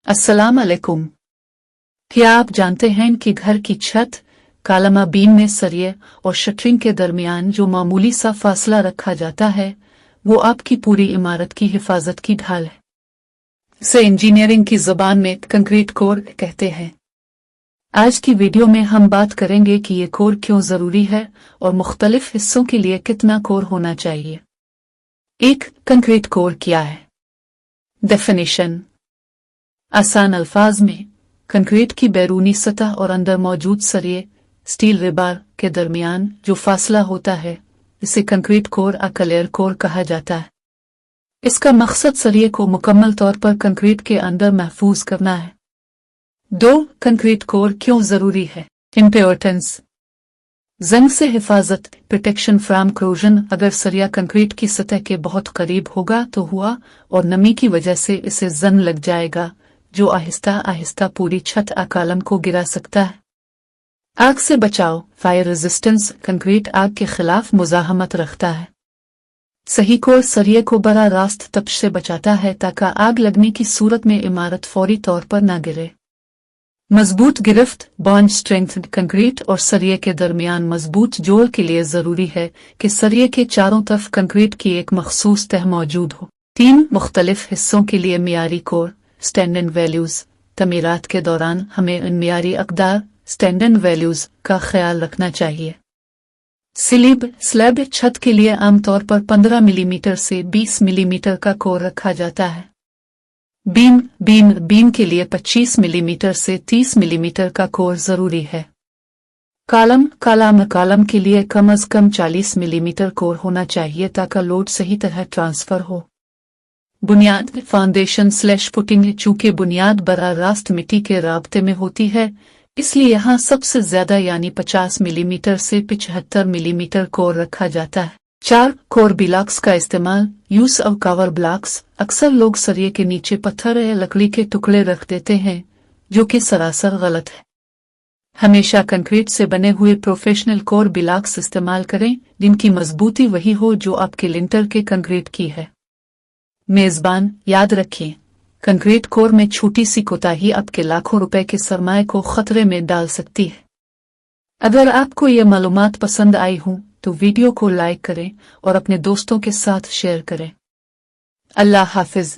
अस्सलाम अलैकुम। क्या आप जानते हैं कि घर की छत, कालमा बीम में सरिये और शटरिंग के दरमियान जो मामूली सा फासला रखा जाता है वो आपकी पूरी इमारत की हिफाजत की ढाल है। इसे इंजीनियरिंग की ज़बान में कंक्रीट कोर कहते हैं। आज की वीडियो में हम बात करेंगे कि ये कोर क्यों ज़रूरी है और मुख्तलिफ हिस्सों के लिए कितना कोर होना चाहिए। एक कंक्रीट कोर क्या है? डेफिनेशन। आसान अल्फाज में, कंक्रीट की बैरूनी सतह और अंदर मौजूद सरिये स्टील रिबार के दरमियान जो फासला होता है इसे कंक्रीट कोर या कोर कहा जाता है। इसका मकसद सरिये को मुकम्मल तौर पर कंक्रीट के अंदर महफूज करना है। 2. कंक्रीट कोर क्यों जरूरी है? इम्पोर्टेंस। जंग से हिफाजत, प्रोटेक्शन फ्रॉम क्रोजन। अगर सरिया कंक्रीट की सतह के बहुत करीब होगा तो हुआ और नमी की वजह से इसे जंग लग जाएगा जो आहिस्ता आहिस्ता पूरी छत या कॉलम को गिरा सकता है। आग से बचाव, फायर रेजिस्टेंस। कंक्रीट आग के खिलाफ मुजाहमत रखता है। सही कोर सरिये को बराह रास्त तपश से बचाता है ताकि आग लगने की सूरत में इमारत फौरी तौर पर न गिरे। मजबूत गिरफ्त, बॉन्ड स्ट्रेंथ। कंक्रीट और सरिये के दरमियान मजबूत जोड़ के लिए जरूरी है कि सरिये के चारों तरफ कंक्रीट की एक मखसूस तह मौजूद हो। 3. मुख्तलिफ हिस्सों के लिए मियारी कोर स्टैंडर्ड वैल्यूज। तमीरात के दौरान हमें इन मियारी अक़दार स्टैंडर्ड वैल्यूज का ख्याल रखना चाहिए। स्लैब छत के लिए आमतौर पर 15 मिलीमीटर से 20 मिलीमीटर का कोर रखा जाता है। बीम के लिए 25 मिलीमीटर से 30 मिलीमीटर का कोर जरूरी है। कॉलम के लिए कम अज कम 40 मिलीमीटर कोर होना चाहिए ताकि लोड सही तरह ट्रांसफर हो। बुनियाद, फाउंडेशन / फुटिंग। चूंकि बुनियाद बराह रास्त मिट्टी के राब्ते में होती है इसलिए यहाँ सबसे ज्यादा यानी 50 मिलीमीटर से 75 मिलीमीटर कोर रखा जाता है। 4. कोर ब्लॉक्स का इस्तेमाल, यूज ऑफ कवर ब्लॉक्स। अक्सर लोग सरिये के नीचे पत्थर या लकड़ी के टुकड़े रख देते हैं जो कि सरासर गलत है। हमेशा कंक्रीट से बने हुए प्रोफेशनल कोर ब्लॉक्स इस्तेमाल करें जिनकी मजबूती वही हो जो आपके लिंटर के कंक्रीट की है। मेजबान, याद रखें, कंक्रीट कोर में छोटी सी कोताही आपके लाखों रुपए के सरमाए को खतरे में डाल सकती है। अगर आपको ये मालूमात पसंद आई हो तो वीडियो को लाइक करें और अपने दोस्तों के साथ शेयर करें। अल्लाह हाफिज।